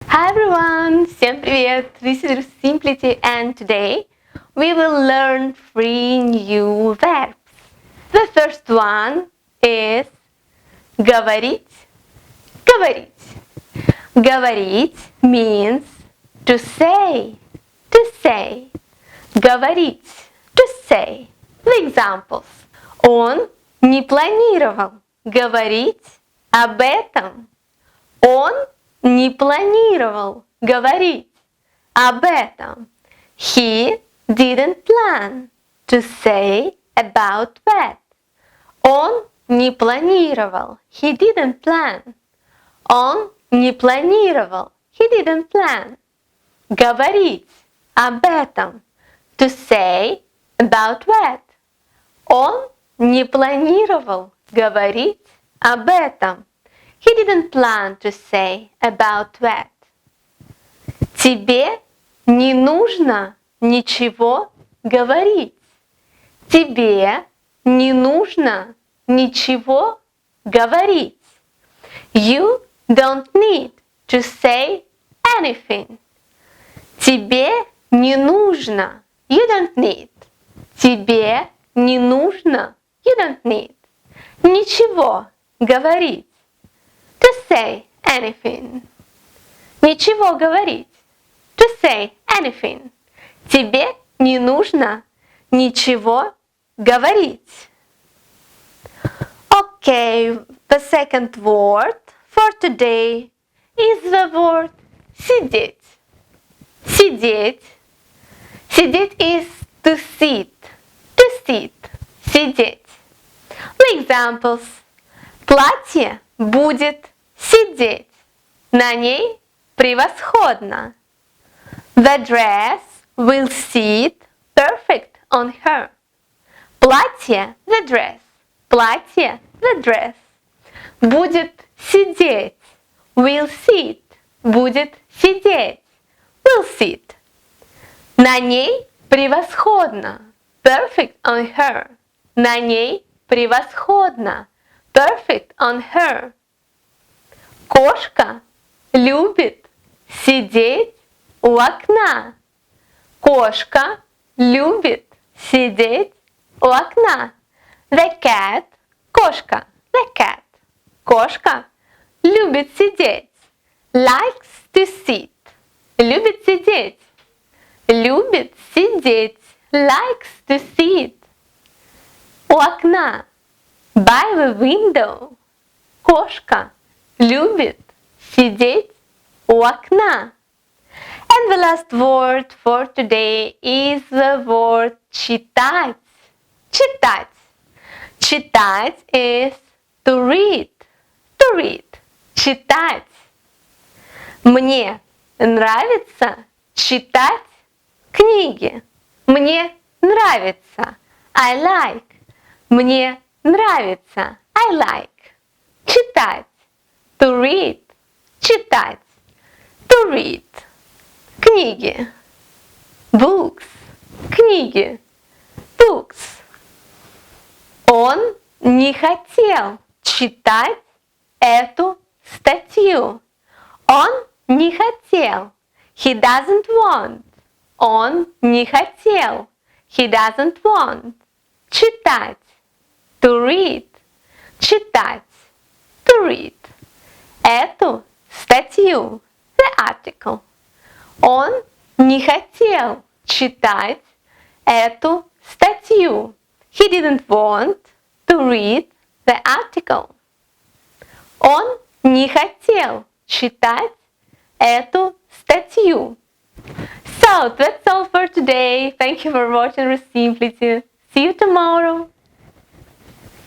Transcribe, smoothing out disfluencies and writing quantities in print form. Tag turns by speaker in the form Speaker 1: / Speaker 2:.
Speaker 1: Hi everyone! Всем привет! This is Simplicity and today we will learn 3 new verbs. The first one is говорить. Говорить. Говорить means to say. To say. Говорить. To say. The examples. Он не планировал говорить об этом. Он не планировал говорить об этом. He didn't plan to say about that. Он не планировал. He didn't plan. Он не планировал. He didn't plan. Говорить об этом. To say about that. Он не планировал говорить об этом. He didn't plan to say about that. Тебе не нужно ничего говорить. Тебе не нужно ничего говорить. You don't need to say anything. Тебе не нужно. You don't need. Тебе не нужно. You don't need. Ничего говорить. To say anything. Ничего говорить. To say anything. Тебе не нужно ничего говорить. Okay, the second word for today is the word сидеть. Сидеть. Сидеть is to sit. To sit. Сидеть. The examples. Платье будет сидеть. На ней превосходно. The dress will sit perfect on her. Платье, the dress. Платье, the dress. Будет сидеть. Will sit. Будет сидеть. Will sit. На ней превосходно. Perfect on her. На ней превосходно. Perfect on her. Кошка любит сидеть у окна. Кошка любит сидеть у окна. The cat. Кошка. The cat. Кошка любит сидеть. Likes to sit. Любит сидеть. Любит сидеть. Likes to sit. У окна. By the window. Кошка любит сидеть у окна. And the last word for today is the word читать. Читать. Читать is to read. To read. Читать. Мне нравится читать книги. Мне нравится. I like. Мне нравится. I like. Читать. To read. Читать. To read. Книги. Books. Книги. Books. Он не хотел читать эту статью. Он не хотел. He doesn't want. Он не хотел. He doesn't want. Читать. To read. Читать. To read. Эту статью. The article. Он не хотел читать эту статью. He didn't want to read the article. Он не хотел читать эту статью. So, that's all for today. Thank you for watching Simplicity. See you tomorrow.